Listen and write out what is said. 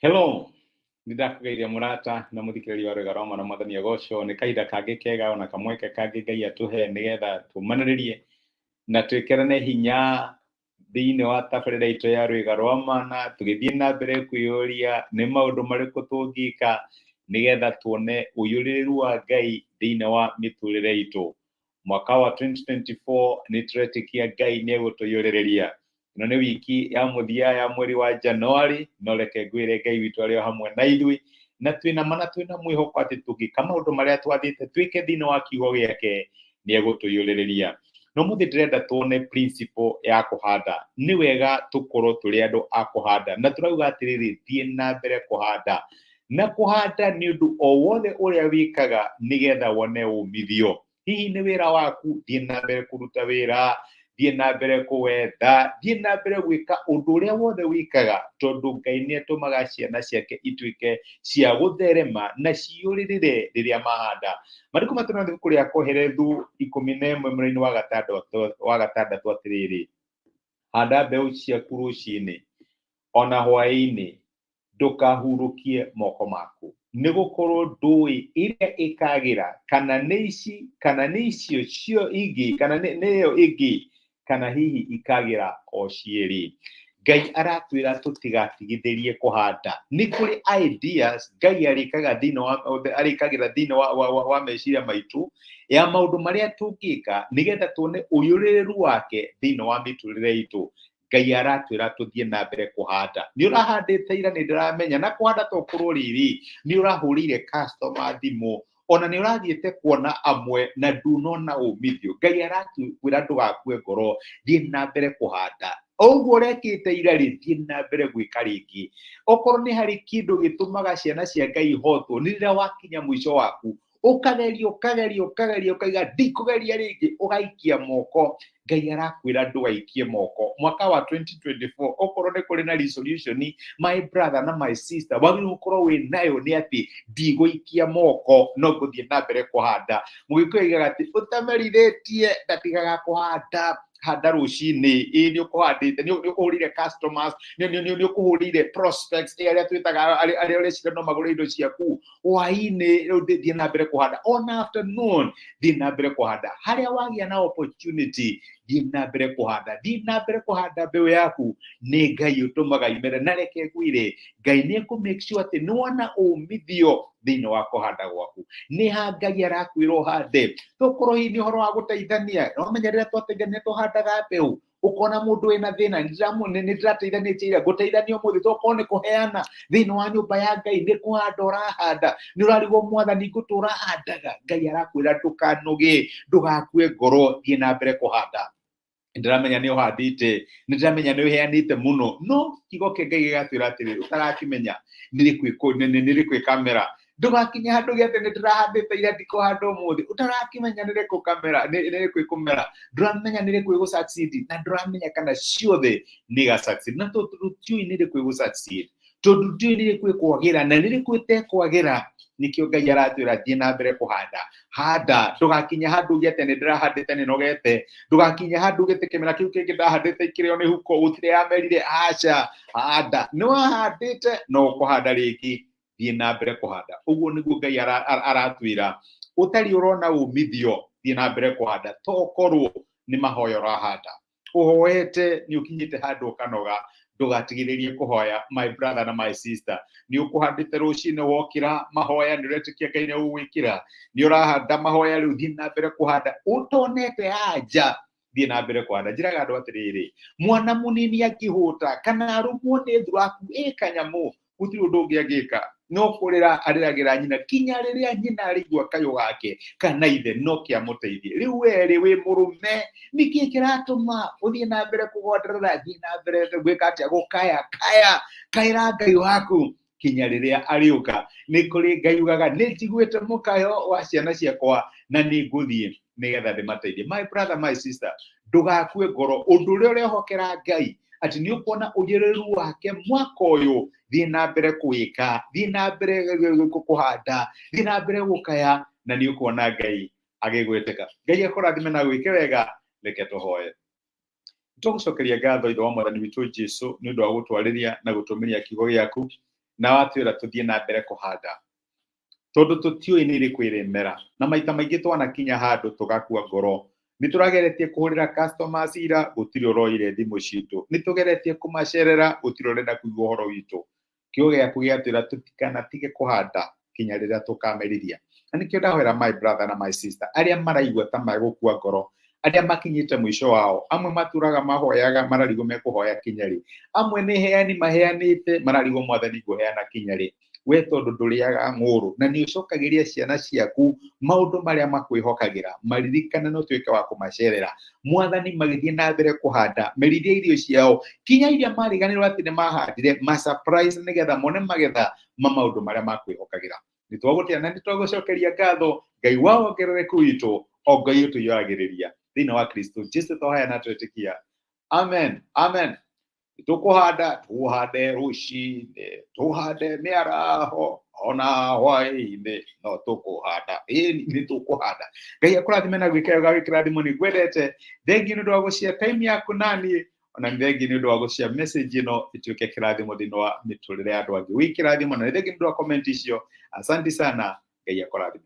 Hello, nindakugeiria murata na muthikiriria wa Rwega rwa Mwana Mwathani Agocwo ni kahinda kangi kega ona kamweke kangi Ngai atuhe nigetha tumaniririe na twikirane hinya thiini wa tabarira itu ya Rwega rwa Mana tugithie na mbere kwiyuria ni maundu mariku tungika nigetha tuone uyuririru wa Ngai thiini wa miturire itu. Mwaka wa 2024 ni turetikia Ngai ni egutuyuririria. Ino ni wiki ya muthia ya mweri wa Januari no reke ngwire Ngai witu ari hamwe na ithui na twina mana twina mwihoko ati tungika maundu maria twathite twike thiini wa kiugo giake ni egutuyuririria. No muthi ndirenda tuone principle ya kuhanda. Ni wega tukorwo turi andu a kuhanda na turauga atiriri thie na mbere kuhanda. Na kuhanda ni undu o wothe uria wikaga nigetha wone umithio. Hihi ni wira waku thie na mbere kuruta wira, thie na mbere kuwetha, thie na mbere gwika undu uria wothe wikaga tondu Ngai ni atumaga ciana ciake ituike cia gutherema na ciuririre riria mahanda. Mariko matuna thiku ria Koherethu 11 mweri wa gatandatu atiriri, handa mbeu ciaku ruciini ona hwaini ndukahurukie moko maku ni gukorwo ndui iria ikagira kana ni ici kana ni icio cio ingi kana ni yo ingi kana hihi ikagira o cieri. Ngai aratwira tutigatigithirie kuhanda. Ni kuri ideas Ngai arikagira thiini wa meciria maitu ya maundu maria tungika nigetha tuone uyuririru wake thiini wa miturire itu. Ngai aratwira tuthie na mbere kuhanda. Ni urahandite ira ni ndiramenya na kuhanda to kurwo riri ni urahurire customer thimu ona ni urathiete kuona amwe na ndunona umithio. Ngai aratwira ndugakue ngoro thie na mbere kuhanda. Oguo urekite ira thie na mbere gwika ringi. Okorwo ni hari kindu gitumaga ciana cia Ngai ihotwo ni rira wakinya mwico waku ukageria ukaiga ndikugeria ringi ugaikia moko. Ngai arakwira ndugaikie moko. Mwaka wa 2024 okorwo ni kuri na resolution my brother na my sister wagirwo gukorwo wi nayo ni ati ndiguikia moko no nguthie na mbere kuhanda. Mugikuiga ati utamerithitie ndatigaga kuhanda. Handa rucini ni ukuhandite ni ukuhurire customers ni ukuhurire prospects aria twitaga aria urecira no magure indo ciaku hwaini thie na mbere kuhanda. On afternoon thie na mbere kuhanda. Haria wagia na opportunity thie na mbere kuhanda. Thie na mbere kuhanda mbeu yaku ni Ngai utumaga imere na reke gwire Ngai ni ku make sure ati ni wona umithio thiini wa kuhanda gwaku. Ni ha Ngai arakwira uhande. Tokorwo hihi ni uhoro wa guteithania no menya rira twateithania tuhandaga mbeu ukona mundu wina thina ni ndirateithanitie ira guteithania umuthi tokorwo ni kuheana thiini wa nyumba ya Ngai ni kuhanda urahanda ni urarigwo mwathani ngutura handaga. Ngai arakwira ndukanoge ndugakue ngoro thie na mbere kuhanda. Ndiramenya ni uhandite ndiramenya ni uheanite muno no kigo ke Ngai gigatwira atiri utarakimenya niri kamera ndugakinya handu giate ni ndirahandite ira ndikuhanda umuthi utarakimenya niri ku kamera niri kumera nduramenya niri ku succeed na nduramenya kana ciothe ni ga succeed na tutiui niri ku succeed tondu tutiui niri ku kwagira na niri ku te kwagira nikio Ngai aratwira thie na mbere kuhanda. Handa ndugakinya handu giate ni ndirahandite ni nogete ndugakinya handu gite kimera kiu kingi ndahandite ikirio ni huko utire amerire acha handa no handite no kuhanda ringi thie na mbere kuhanda. Uguo niguo Ngai aratwira utari urona umithio thie na mbere kuhanda tokorwo ni mahoya urahanda uhoete ni ukinyite handu kanoga ndugatigiririe kuhoya my brother na my sister. Ni ukuhandite rucini wokira mahoya ni uretikia Ngai ni ugwikira ni urahanda mahoya riu thie na mbere kuhanda utonete haja thie na mbere kuhanda. Njiraga andu atiriri mwana munini akihuta kana arumwo ni thuraku kanyamu gutiri undu ungi agika no kurira ariragira nyina kinya riria nyina arigwa kayo gake kana ithe no kiamuteithie. Riu weri wi murume niki kiratuma uthie na mbere kugonderera thie na mbere gwika atia gukaya kaira Ngai waku kinya riria ariuka. Ni kuri Ngai ugaga ni njiguite mukayo wa ciana ciakwa na ni nguthie nigetha ndimateithie. My brother my sister ndugakue ngoro undu uria urehokera Ngai ati ni ukuona uyuriru wake mwaka uyu thie na mbere kuika thie na mbere kuhanda thie na mbere gukaya na ni ukuona Ngai agigweteka. Ngai akurathime na gwike wega. Reke tuhoye. Tugucokeria ngatho ithe wa mwathani witu Jesu ni undu wa gutwariria na gutumiria kiugo giaku na watwira tuthie na mbere kuhanda tondu tutiui ni ri kwiremera na maita maingi twanakinya handu tugakua ngoro ni turageretie kuhurira customers ira gutiri uroire thimu citu ni tugeretie kumacerera gutiri urenda kuigua uhoro witu kiugo giaku giatwira tutikana tige kuhanda kinya riria tukameriria na nikio ndahwera my brother na my sister aria maraigua ta magukua ngoro aria makinyite mwisho wao amwe maturaga mahoyaga mararigo mekuhoya kinyari amwe ni heani maheanite mararigo mwathani guheana kinyari we tondu nduriaga nguru na ni ucokagiria ciana ciaku maundu maria makwihokagira maririkana no twike wa kumacerera mwathani magithie na mbere kuhanda meririe irio ciao kinya iria mariganirwo ati ni mahandire ma surprise nigetha mone magetha maundu maria makwihokagira ni twagutia na ni twagucokeria ngatho Ngai wongerereku witu o Ngai utuyagiriria thina wa Kristo Jesu tohaya na twetikia amen amen tukuhanda tuhande rucine tuhande miaraho ona hwaini no tukuhanda ni tukuhanda Ngai akurathime na gwikega gawikirathimo ni gwendete thengi ni ndwa gucia time yaku nani ona thengi ni ndwa gucia message ino ituike kirathimo thino wa miturire andu angi wikirathimo na thengi ni ndwa comment icio asante sana Ngai akurathime